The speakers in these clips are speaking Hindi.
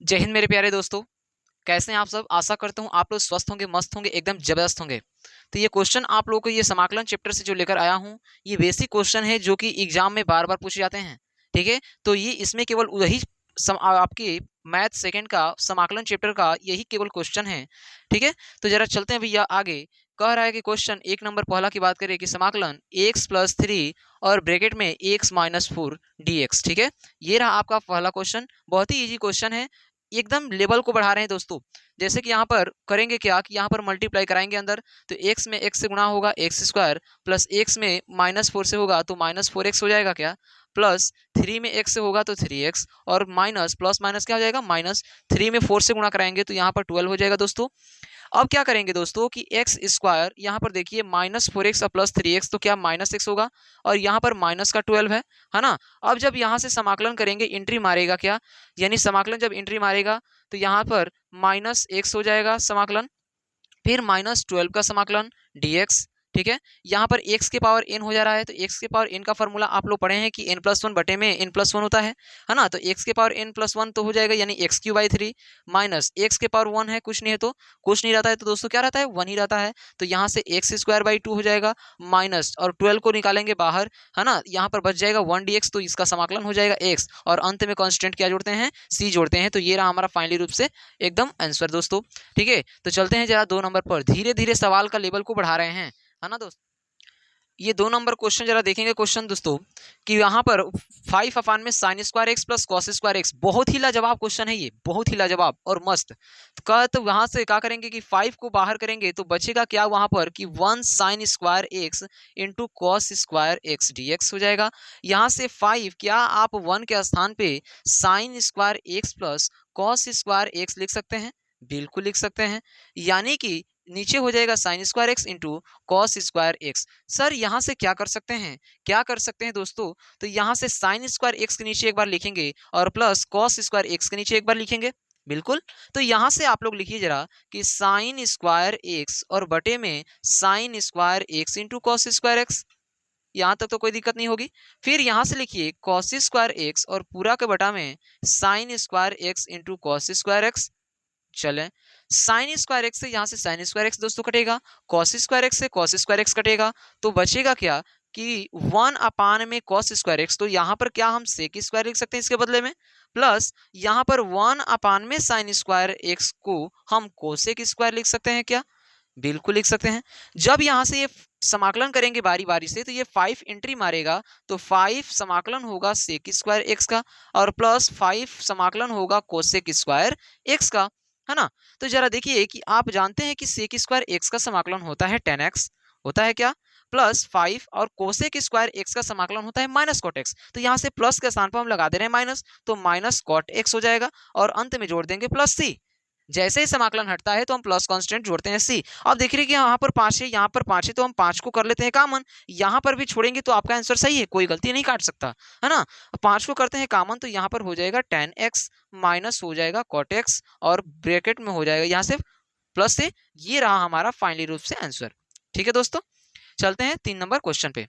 जय हिंद मेरे प्यारे दोस्तों। कैसे हैं आप सब? आशा करता हूँ आप लोग स्वस्थ होंगे, मस्त होंगे, एकदम जबरदस्त होंगे। तो ये क्वेश्चन आप लोगों को ये समाकलन चैप्टर से जो लेकर आया हूँ, ये बेसिक क्वेश्चन है जो कि एग्जाम में बार बार पूछे जाते हैं। ठीक है, तो ये इसमें केवल वही आपकी मैथ सेकंड का समाकलन चैप्टर का यही केवल क्वेश्चन है। ठीक है, तो जरा चलते हैं भैया आगे। कह रहा है कि क्वेश्चन एक नंबर पहला की बात करें कि समाकलन एक्स प्लस थ्री और ब्रैकेट में x minus four D x. ठीक है, ये रहा आपका पहला क्वेश्चन। बहुत ही इजी क्वेश्चन है, एकदम लेवल को बढ़ा रहे हैं दोस्तों। जैसे कि यहाँ पर करेंगे क्या कि यहाँ पर मल्टीप्लाई कराएंगे अंदर, तो x में x से गुणा होगा एक्स स्क्वायर, प्लस x में माइनस फोर से होगा तो माइनस फोर एक्स हो जाएगा क्या, प्लस थ्री में x से होगा तो थ्री एक्स, और माइनस प्लस माइनस क्या हो जाएगा, माइनस थ्री में फोर से गुणा कराएंगे तो यहाँ पर 12 हो जाएगा दोस्तों। अब क्या करेंगे दोस्तों कि एक्स स्क्वायर यहाँ पर देखिए minus four x plus three x तो क्या माइनस एक्स होगा, और यहाँ पर माइनस का 12 है ना। अब जब यहाँ से समाकलन करेंगे एंट्री मारेगा क्या, यानी समाकलन जब एंट्री मारेगा तो यहाँ पर माइनस एक्स हो जाएगा समाकलन, फिर माइनस 12 का समाकलन dx। ठीक है, यहाँ पर x के पावर n हो जा रहा है, तो x के पावर n का फॉर्मूला आप लोग पढ़े हैं कि n प्लस वन बटे में n प्लस वन होता है ना। तो x के पावर n प्लस वन तो हो जाएगा यानी x Q by three, minus x के पावर वन है, कुछ नहीं है तो कुछ नहीं रहता है, तो दोस्तों क्या रहता है, वन ही रहता है। तो यहाँ से एक्स स्क्वायर बाई टू हो जाएगा, माइनस और 12 को निकालेंगे बाहर, है ना। यहाँ पर बच जाएगा वन dx, तो इसका समाकलन हो जाएगा x, और अंत में कॉन्स्टेंट क्या जोड़ते हैं, c जोड़ते हैं। तो ये रहा हमारा फाइनली रूप से एकदम आंसर दोस्तों। ठीक है, तो चलते हैं जरा दो नंबर पर, धीरे धीरे सवाल का लेवल को बढ़ा रहे हैं, है ना दोस्त। ये दो नंबर क्वेश्चन जरा देखेंगे क्वेश्चन दोस्तों कि यहाँ पर फाइव अपान में sine square x plus cos square x, बहुत ही लाजवाब क्वेश्चन है ये, बहुत ही लाजवाब और मस्त। तो वहां से क्या करेंगे कि फाइव को बाहर करेंगे तो बचेगा क्या वहां पर कि one sine square x into cos square x D x हो जाएगा। यहाँ से फाइव क्या आप वन के स्थान पे sine square x plus cos square x लिख सकते हैं, बिल्कुल लिख सकते हैं। यानी कि नीचे हो जाएगा sine square x into cos square x. Sir यहाँ से क्या कर सकते हैं, क्या कर सकते हैं दोस्तों, तो यहाँ से साइन स्क्वायर एक्स के नीचे एक बार लिखेंगे और प्लस कॉस स्क्वायर एक्स के नीचे एक बार लिखेंगे, बिल्कुल। तो यहाँ से आप लोग लिखिए जरा कि साइन स्क्वायर एक्स और बटे में sine square x into cos square x, यहाँ तक तो कोई दिक्कत नहीं होगी। फिर यहाँ से लिखिए कॉस स्क्वायर एक्स और पूरा के बटा में sine square x into cos square x. चलें, साइन स्क्वायर एक्स से यहाँ से साइन स्क्वायर एक्स दोस्तों कटेगा, कॉस स्क्वायर एक्स से कॉस स्क्वायर एक्स कटेगा, तो बचेगा क्या कि वन अपान में कॉस स्क्वायर एक्स, तो यहाँ पर क्या हम सेक स्क्वायर लिख सकते हैं इसके बदले में, प्लस यहाँ पर वन अपान में साइन स्क्वायर एक्स को हम कोसेक स्क्वायर लिख सकते हैं क्या, बिल्कुल लिख सकते हैं। जब यहाँ से ये समाकलन करेंगे बारी बारी से तो ये फाइव एंट्री मारेगा, तो फाइव समाकलन होगा सेक स्क्वायर एक्स का, और प्लस फाइव समाकलन होगा कोसेक स्क्वायर एक्स का, है ना। तो जरा देखिए कि आप जानते हैं कि सेक स्क्वायर एक्स का समाकलन होता है 10x, होता है क्या, प्लस फाइव, और कोसेक स्क्वायर एक्स का समाकलन होता है माइनस कॉट एक्स। तो यहाँ से प्लस के स्थान पर हम लगा दे रहे हैं माइनस, तो माइनस कॉट एक्स हो जाएगा, और अंत में जोड़ देंगे प्लस सी। जैसे ही समाकलन हटता है तो हम प्लस कांस्टेंट जोड़ते हैं सी। अब देख रहे हैं कि यहाँ पर पांच है, यहाँ पर पांच है, तो हम पांच को कर लेते हैं कॉमन, यहाँ पर भी छोड़ेंगे तो आपका आंसर सही है, कोई गलती नहीं काट सकता, है ना। पांच को करते हैं कॉमन तो यहाँ पर हो जाएगा 10x माइनस हो जाएगा कॉट एक्स, और ब्रैकेट में हो जाएगा यहाँ से प्लस से। ये रहा हमारा फाइनली रूप से आंसर। ठीक है दोस्तों, चलते हैं तीन नंबर क्वेश्चन पे।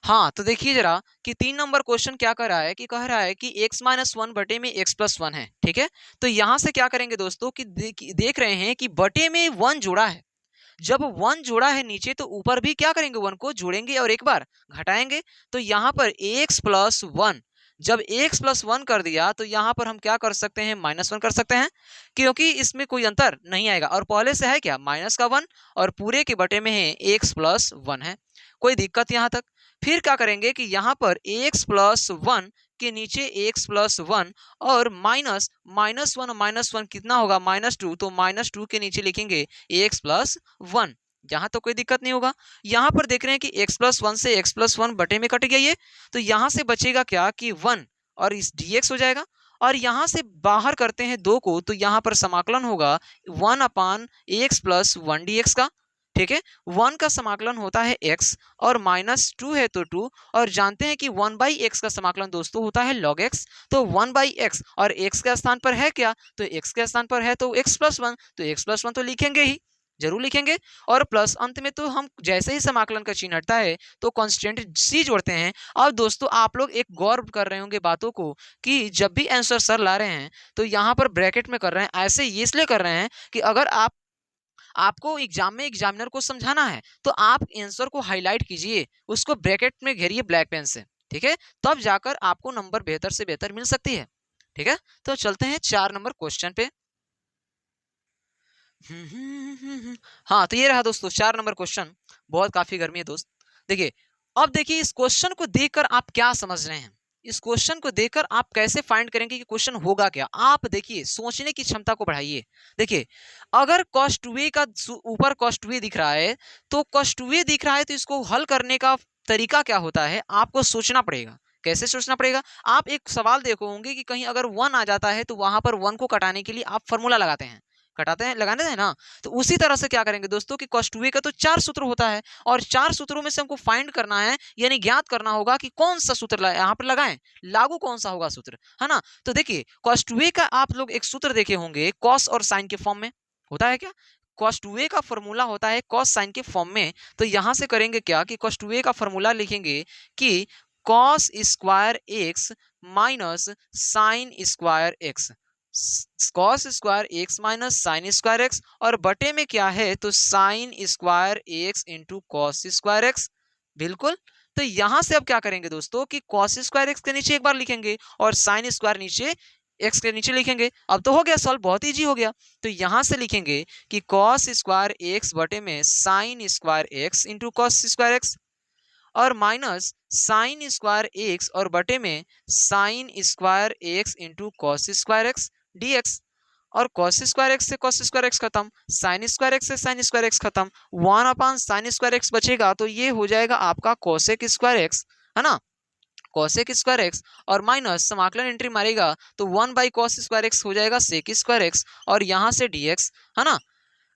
हाँ, तो देखिए जरा कि तीन नंबर क्वेश्चन क्या कर रहा है कि कह रहा है कि x माइनस वन बटे में x प्लस वन है। ठीक है, तो यहाँ से क्या करेंगे दोस्तों कि देख रहे हैं कि बटे में वन जोड़ा है, जब वन जोड़ा है नीचे तो ऊपर भी क्या करेंगे, वन को जोड़ेंगे और एक बार घटाएंगे। तो यहाँ पर x प्लस वन, जब x प्लस वन कर दिया तो यहाँ पर हम क्या कर सकते हैं, माइनस वन कर सकते हैं, क्योंकि इसमें कोई अंतर नहीं आएगा, और पहले से है क्या माइनस का वन, और पूरे के बटे में है x प्लस वन है, कोई दिक्कत यहाँ तक। फिर क्या करेंगे कि यहाँ पर x प्लस वन के नीचे x प्लस वन, और माइनस माइनस वन कितना होगा, माइनस टू, तो माइनस टू के नीचे लिखेंगे x प्लस वन, यहाँ तो कोई दिक्कत नहीं होगा। यहाँ पर देख रहे हैं कि x प्लस वन से x प्लस वन बटे में कट गया ये, तो यहाँ से बचेगा क्या कि वन, और इस dx हो जाएगा, और यहाँ से बाहर करते हैं दो को तो यहाँ पर समाकलन होगा one upon x plus one D x का। ठीक है, वन का समाकलन होता है x, और माइनस टू है तो टू, और जानते हैं कि वन बाई एक्स का समाकलन दोस्तों होता है log x, तो वन बाई एक्स, और x के स्थान पर है क्या, तो x के स्थान पर है तो x प्लस वन, तो x प्लस वन तो लिखेंगे ही, जरूर लिखेंगे। और प्लस अंत में तो हम जैसे ही समाकलन का चिन्ह हटता है तो कांस्टेंट सी जोड़ते हैं। और दोस्तों आप लोग एक गौर कर रहे होंगे बातों को कि जब भी आंसर सर ला रहे हैं तो यहाँ पर ब्रैकेट में कर रहे हैं, ऐसे ये इसलिए कर रहे हैं कि अगर आपको एग्जाम में एग्जामिनर को समझाना है तो आप आंसर को हाईलाइट कीजिए, उसको ब्रैकेट में घेरिए ब्लैक पेन से, ठीक है, तब जाकर आपको नंबर बेहतर से बेहतर मिल सकती है। ठीक है, तो चलते हैं 4 नंबर क्वेश्चन पे। हाँ, तो ये रहा दोस्तों 4 नंबर क्वेश्चन। बहुत काफी गर्मी है दोस्त। देखिए, अब देखिए इस क्वेश्चन को देखकर आप क्या समझ रहे हैं, इस क्वेश्चन को देखकर आप कैसे फाइंड करेंगे कि क्वेश्चन होगा क्या। आप देखिए सोचने की क्षमता को बढ़ाइए। देखिए, अगर cos 2a का ऊपर cos 2a दिख रहा है, तो cos 2a दिख रहा है तो इसको हल करने का तरीका क्या होता है, आपको सोचना पड़ेगा। कैसे सोचना पड़ेगा? आप एक सवाल देखो होंगे कि कहीं अगर 1 आ जाता है तो वहां पर 1 को कटाने के लिए आप फॉर्मूला लगाते हैं, कटाते हैं, लगाने हैं ना। तो उसी तरह से क्या करेंगे दोस्तों कि cos 2a का तो 4 सूत्र होता है और 4 सूत्रों में से हमको फाइंड करना है, यानी ज्ञात करना होगा कि कौन सा सूत्र यहाँ पर लगाएं, लागू कौन सा होगा सूत्र, है ना। तो देखिए cos 2a का आप लोग एक सूत्र देखे होंगे cos और sin के फॉर्म में होता है क्या। cos 2a का फॉर्मूला होता है cos sin के फॉर्म में। तो यहां से करेंगे क्या कि cos 2a का फॉर्मूला लिखेंगे कि cos square x minus sine square x, cos square x minus sine square x, और बटे में क्या है तो sine square x into cos square x. बिल्कुल। तो यहां से अब क्या करेंगे दोस्तों कि कॉस स्क्वायर एक्स के नीचे एक बार लिखेंगे और साइन स्क्वायर नीचे एक्स के नीचे लिखेंगे। अब तो हो गया सॉल्व, बहुत इजी हो गया। तो यहां से लिखेंगे कि कॉस स्क्वायर एक्स बटे में sine square x into cos square x, और माइनस साइन स्क्वायर एक्स और बटे में sine square x into cos square x dx। और cos स्क्वायर एक्स से cos स्क्वायर एक्स खत्म, साइन स्क्वायर एक्स से साइन स्क्वायर एक्स खत्म, 1 साइन स्क्वायर एक्स बचेगा तो ये हो जाएगा आपका कोसेक स्क्वायर एक्स, है ना, कोसेक स्क्वायर एक्स। और माइनस समाकलन एंट्री मारेगा तो 1/cos स्क्वायर एक्स हो जाएगा सेक स्क्वायर एक्स, और यहाँ से dx, है ना।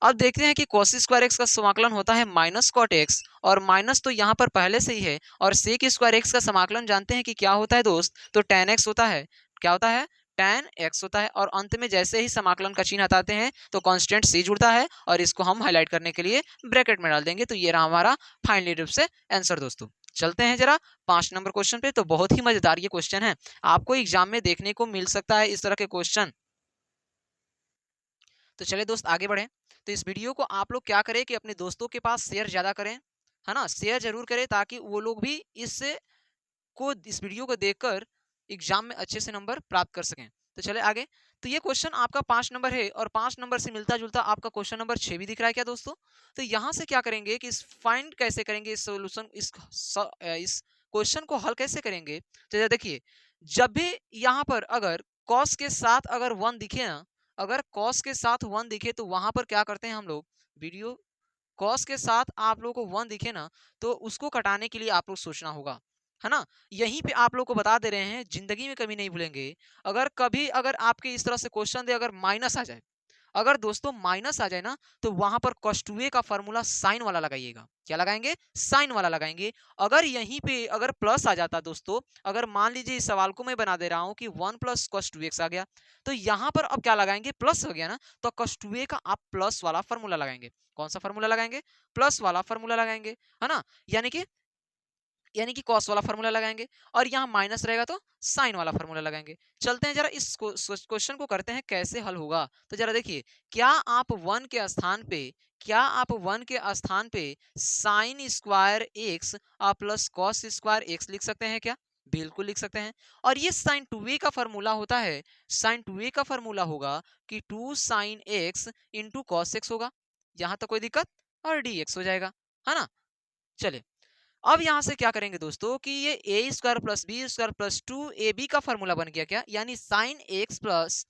अब देखते हैं कि cos स्क्वायर एक्स का समाकलन होता है माइनस कॉट एक्स, और माइनस तो यहाँ पर पहले से ही है, और सेक स्क्वायर एक्स का समाकलन जानते हैं कि क्या होता है दोस्त, तो tan x होता है। क्या होता है? tan x होता है। और अंत में जैसे ही समाकलन का चिन्ह हटाते हैं तो कांस्टेंट c जुड़ता है, और इसको हम हाईलाइट करने के लिए ब्रैकेट में डाल देंगे। तो ये रहा हमारा फाइनली रूप से आंसर दोस्तों। चलते हैं जरा 5 नंबर क्वेश्चन पे। तो बहुत ही मजेदार ये क्वेश्चन है, आपको एग्जाम में देखने को मिल सकता है इस तरह के क्वेश्चन। तो चले दोस्त आगे बढ़ें। तो इस वीडियो को आप लोग क्या करें कि अपने दोस्तों के पास शेयर ज़्यादा करें, है ना, शेयर जरूर करें ताकि वो लोग भी इस वीडियो को देखकर एग्जाम में अच्छे से नंबर प्राप्त कर सकें। तो चले आगे। तो ये क्वेश्चन आपका 5 नंबर है, और 5 नंबर से मिलता जुलता आपका क्वेश्चन नंबर 6 भी दिख रहा है क्या दोस्तों। तो यहाँ से क्या करेंगे कि इस फाइंड कैसे करेंगे, इस सोल्यूशन, इस क्वेश्चन को हल कैसे करेंगे। तो देखिए, जब भी यहाँ पर अगर कॉस के साथ अगर 1 दिखे ना, अगर कॉस के साथ 1 दिखे तो वहां पर क्या करते हैं हम लोग, वीडियो कॉस के साथ आप लोगों को 1 दिखे ना तो उसको कटाने के लिए आप लोग सोचना होगा, है ना। यहीं पे आप लोग को बता दे रहे हैं, जिंदगी में कभी नहीं भूलेंगे। अगर कभी अगर आपके इस तरह से क्वेश्चन दे, अगर माइनस आ जाए, अगर दोस्तों माइनस आ जाए ना, तो वहां पर cos 2a का फॉर्मूला साइन वाला लगाइएगा। क्या लगाएंगे? साइन वाला लगाएंगे। अगर यहीं पे अगर प्लस आ जाता दोस्तों, अगर मान लीजिए इस सवाल को मैं बना दे रहा हूं कि 1 + cos 2x आ गया, तो यहां पर अब क्या लगाएंगे, प्लस हो गया ना, तो cos 2a का आप प्लस वाला फॉर्मूला लगाएंगे। कौन सा फॉर्मूला लगाएंगे? प्लस वाला फॉर्मूला लगाएंगे, है ना। यानी कि कॉस वाला फॉर्मूला लगाएंगे, और यहाँ माइनस रहेगा तो साइन वाला फॉर्मूला लगाएंगे। चलते हैं जरा इस क्वेश्चन को करते हैं कैसे हल होगा। तो जरा देखिए, क्या आप 1 के स्थान पे, क्या आप 1 के स्थान पे sine square x plus cos square x लिख सकते हैं क्या? बिल्कुल लिख सकते हैं। और ये साइन 2a का फॉर्मूला होता है, साइन 2a का फॉर्मूला होगा कि 2 sine x into cos x होगा। यहां तक कोई दिक्कत, और dx हो जाएगा, है ना। चलिए, अब यहां से क्या करेंगे दोस्तों कि ये A square plus B square plus 2ab का फॉर्मूला बन गया क्या, यानी sine X plus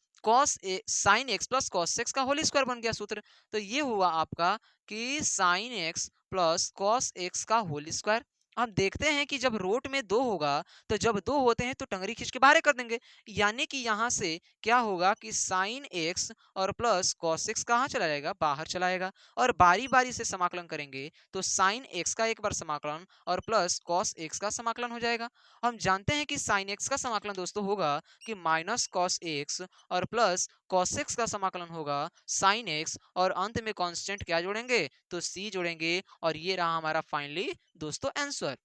sine X plus cos X का होल स्क्वायर बन गया सूत्र। तो ये हुआ आपका कि sine X plus cos X का होल स्क्वायर। हम देखते हैं कि जब रोट में 2 होगा, तो जब 2 होते हैं तो टंगरी खींच के बाहर कर देंगे, यानी कि यहां से क्या होगा कि साइन एक्स और प्लस कॉस एक्स कहाँ चला जाएगा, बाहर चला जाएगा। और बारी बारी से समाकलन करेंगे तो साइन एक्स का एक बार समाकलन और प्लस कॉस एक्स का समाकलन हो जाएगा। हम जानते हैं कि साइन एक्स का समाकलन दोस्तों होगा कि माइनस कॉस एक्स और प्लस cos x का समाकलन होगा sin x और अंत में कांस्टेंट क्या जोड़ेंगे, तो c जोड़ेंगे और ये रहा हमारा फाइनली दोस्तों आंसर।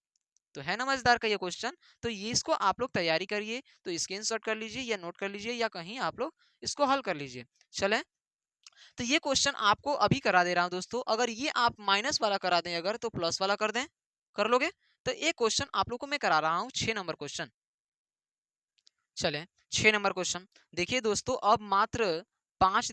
तो है ना मजेदार का ये क्वेश्चन। तो ये इसको आप लोग तैयारी करिए, तो स्क्रीनशॉट कर लीजिए या नोट कर लीजिए या कहीं आप लोग इसको हल कर लीजिए। चलें, तो ये क्वेश्चन आपको अभी करा दे रहा हूं दोस्तों। अगर ये आप माइनस वाला करा दें अगर, तो प्लस वाला कर दें, कर लोगे? तो एक क्वेश्चन आप लोग को मैं करा रहा हूं 6 नंबर क्वेश्चन। चलें, 6 नंबर क्वेश्चन देखिए दोस्तों। अब मात्र 5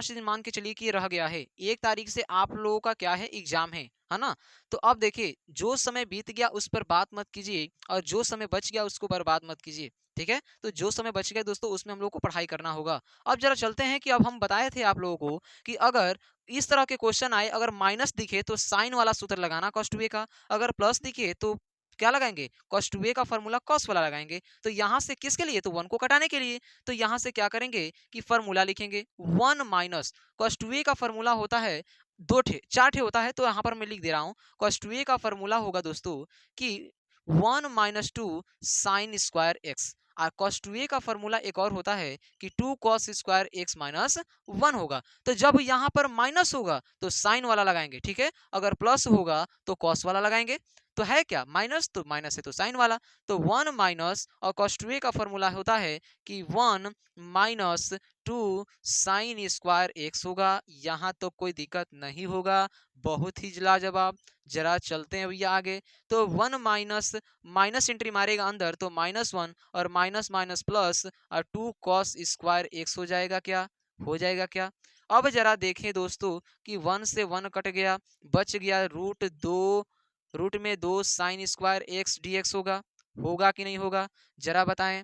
दिन मान के चलिए कि ये रह गया है। 1 तारीख से आप लोगों का क्या है, एग्जाम है ना? तो अब देखिए, जो समय बीत गया उस पर बात मत कीजिए और जो समय बच गया उसको बर्बाद मत कीजिए, ठीक है? तो जो समय बच गया दोस्तों उसमें हम लोग को पढ़ाई करना होगा। अब जरा चलते हैं कि अब हम बताए थे आप लोगों को कि अगर इस तरह के क्वेश्चन आए, अगर माइनस दिखे तो साइन वाला सूत्र लगाना cos 2a का, अगर प्लस दिखे तो क्या लगाएंगे, cos 2a का फॉर्मूला cos वाला लगाएंगे। तो यहाँ से किसके लिए, तो 1 को घटाने के लिए। तो यहाँ से क्या करेंगे कि फॉर्मूला लिखेंगे 1 माइनस cos 2a का फॉर्मूला होता है 4 ठे होता है, तो यहाँ पर मैं लिख दे रहा हूँ। cos 2a का फॉर्मूला होगा दोस्तों कि 1 माइनस 2 साइन स्क्वायर एक्स, और cos 2a का फॉर्मूला एक और होता है कि 2 cos स्क्वायर एक्स माइनस 1 होगा। तो जब यहाँ पर माइनस होगा तो साइन वाला लगाएंगे, ठीक है? अगर प्लस होगा तो cos वाला लगाएंगे। तो है क्या माइनस, तो माइनस है तो साइन वाला। तो 1 माइनस और cos 2a का फॉर्मूला होता है कि 1 माइनस 2 साइन स्क्वायर एक्स होगा। यहाँ तो कोई दिक्कत नहीं होगा, बहुत ही लाजवाब। जरा चलते हैं भैया आगे। तो 1 माइनस माइनस एंट्री मारेगा अंदर, तो -1 और माइनस माइनस प्लस और 2 cos स्क्वायर एक्स हो जाएगा क्या, हो जाएगा क्या? अब जरा देखें दोस्तों कि 1 से 1 कट गया, बच गया √2, रूट में 2 साइन स्क्वायर एक्स dx होगा कि नहीं होगा? जरा बताएं।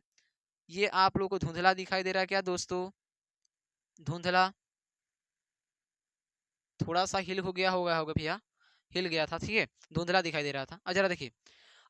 ये आप लोगों को धुंधला दिखाई दे रहा है क्या दोस्तों? धुंधला थोड़ा सा हिल हो गया होगा भैया, हिल गया था, ठीक है, धुंधला दिखाई दे रहा था। जरा देखिए,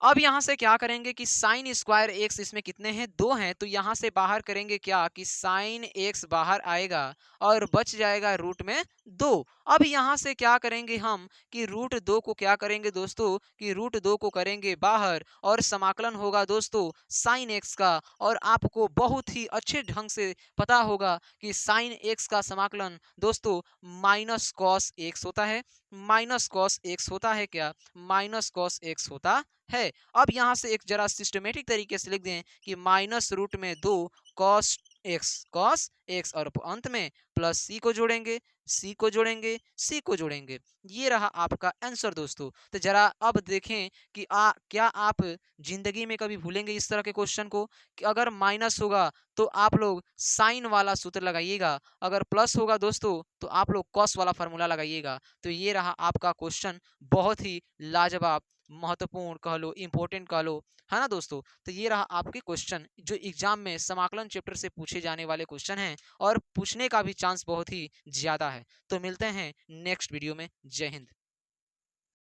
अब यहाँ से क्या करेंगे कि साइन स्क्वायर एक्स इसमें कितने हैं, 2 हैं। तो यहाँ से बाहर करेंगे क्या कि साइन एक्स बाहर आएगा और बच जाएगा रूट में 2। अब यहाँ से क्या करेंगे हम कि √2 को क्या करेंगे दोस्तों कि √2 को करेंगे बाहर और समाकलन होगा दोस्तों साइन एक्स का। और आपको बहुत ही अच्छे ढंग से पता होगा कि साइन एक्स का समाकलन दोस्तों माइनस कॉस एक्स होता है। माइनस कॉस एक्स होता है क्या, माइनस कॉस एक्स होता है। अब यहाँ से एक जरा सिस्टमेटिक तरीके से लिख दें कि -√2 कॉस एक्स और अंत में प्लस सी को जोड़ेंगे, सी को जोड़ेंगे, सी को जोड़ेंगे। ये रहा आपका आंसर दोस्तों। तो जरा अब देखें कि क्या आप जिंदगी में कभी भूलेंगे इस तरह के क्वेश्चन को कि अगर माइनस होगा तो आप लोग साइन वाला सूत्र लगाइएगा, अगर प्लस होगा दोस्तों तो आप लोग कॉस वाला फार्मूला लगाइएगा। तो ये रहा आपका क्वेश्चन, बहुत ही लाजवाब, महत्वपूर्ण कह लो, इंपॉर्टेंट कह लो, है ना दोस्तों? तो ये रहा आपके क्वेश्चन जो एग्जाम में समाकलन चैप्टर से पूछे जाने वाले क्वेश्चन हैं और पूछने का भी चांस बहुत ही ज्यादा है। तो मिलते हैं नेक्स्ट वीडियो में। जय हिंद।